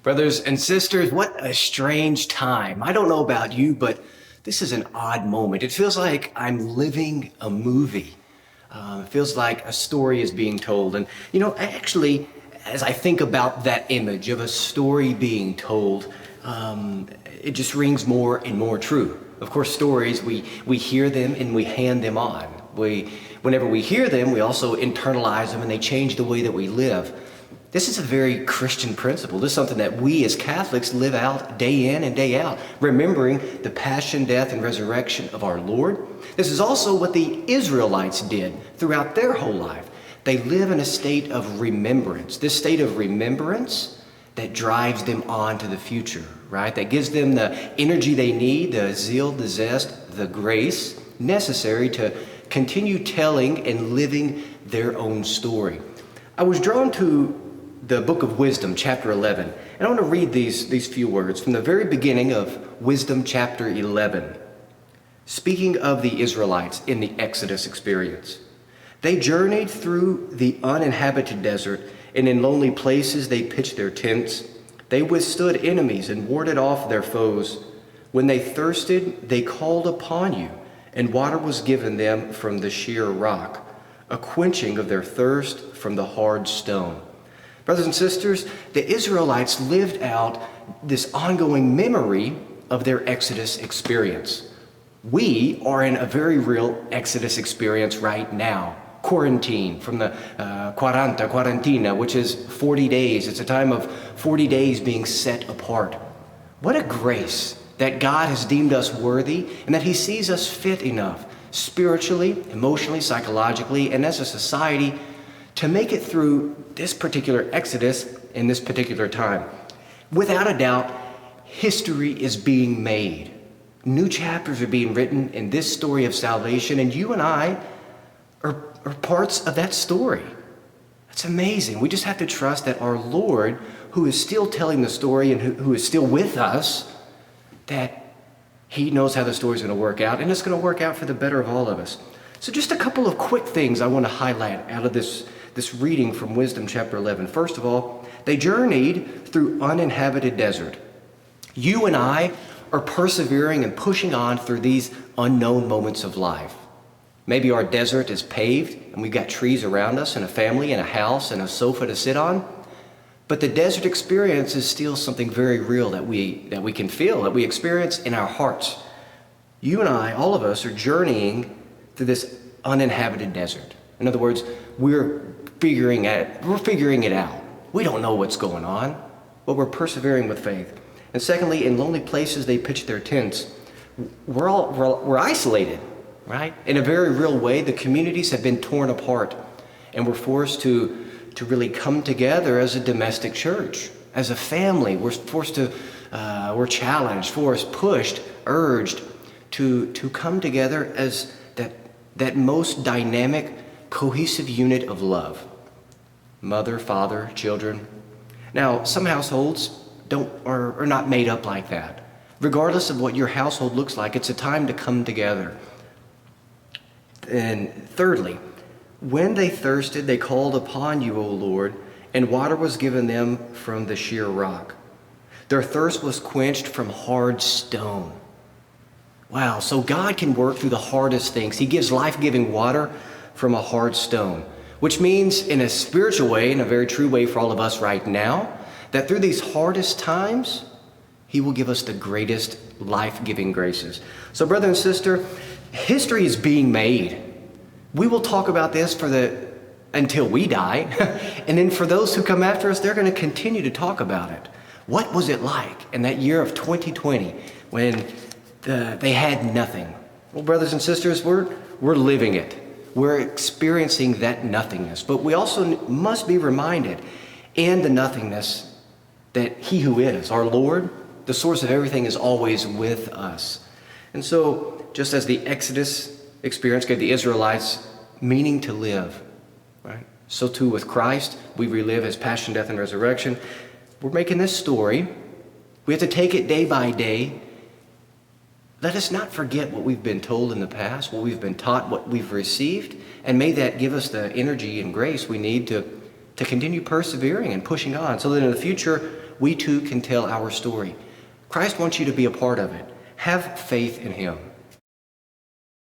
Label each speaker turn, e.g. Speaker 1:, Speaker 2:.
Speaker 1: Brothers and sisters, what a strange time. I don't know about you, but this is an odd moment. It feels like I'm living a movie. It feels like a story is being told. And, actually, as I think about that image of a story being told, it just rings more and more true. Of course, stories, we hear them and we hand them on. Whenever we hear them, we also internalize them and they change the way that we live. This is a very Christian principle. This is something that we as Catholics live out day in and day out, remembering the passion, death, and resurrection of our Lord. This is also what the Israelites did throughout their whole life. They live in a state of remembrance. This state of remembrance that drives them on to the future, right? That gives them the energy they need, the zeal, the zest, the grace necessary to continue telling and living their own story. I was drawn to the book of Wisdom, chapter 11. And I want to read these few words from the very beginning of Wisdom, chapter 11. Speaking of the Israelites in the Exodus experience. They journeyed through the uninhabited desert, and in lonely places they pitched their tents. They withstood enemies and warded off their foes. When they thirsted, they called upon you, and water was given them from the sheer rock, a quenching of their thirst from the hard stone. Brothers and sisters, the Israelites lived out this ongoing memory of their Exodus experience. We are in a very real Exodus experience right now. Quarantine from the quarantina, which is 40 days. It's a time of 40 days being set apart. What a grace that God has deemed us worthy and that He sees us fit enough spiritually, emotionally, psychologically, and as a society to make it through this particular Exodus in this particular time. Without a doubt, history is being made. New chapters are being written in this story of salvation, and you and I are parts of that story. That's amazing. We just have to trust that our Lord, who is still telling the story and who is still with us, that He knows how the story's going to work out, and it's going to work out for the better of all of us. So just a couple of quick things I want to highlight out of this reading from Wisdom chapter 11. First of all, they journeyed through uninhabited desert. You and I are persevering and pushing on through these unknown moments of life. Maybe our desert is paved and we've got trees around us and a family and a house and a sofa to sit on. But the desert experience is still something very real that we can feel, that we experience in our hearts. You and I, all of us, are journeying through this uninhabited desert. In other words, we're figuring it out. We don't know what's going on, but we're persevering with faith. And secondly, in lonely places they pitch their tents. We're isolated, right? In a very real way, the communities have been torn apart, and we're forced to really come together as a domestic church, as a family. We're challenged, forced, pushed, urged to come together as that most dynamic, cohesive unit of love. Mother, father, children. Now, some households are not made up like that. Regardless of what your household looks like, it's a time to come together. And thirdly, when they thirsted, they called upon you, O Lord, and water was given them from the sheer rock. Their thirst was quenched from hard stone. Wow, so God can work through the hardest things. He gives life-giving water from a hard stone, which means in a spiritual way, in a very true way for all of us right now, that through these hardest times, He will give us the greatest life-giving graces. So brother and sister, history is being made. We will talk about this until we die. And then for those who come after us, they're going to continue to talk about it. What was it like in that year of 2020 when they had nothing? Well, brothers and sisters, we're living it. We're experiencing that nothingness. But we also must be reminded in the nothingness that He who is, our Lord, the source of everything, is always with us. And so, just as the Exodus experience gave the Israelites meaning to live, right? So too with Christ, we relive His passion, death, and resurrection. We're making this story. We have to take it day by day. Let us not forget what we've been told in the past, what we've been taught, what we've received, and may that give us the energy and grace we need to continue persevering and pushing on so that in the future we too can tell our story. Christ wants you to be a part of it. Have faith in him.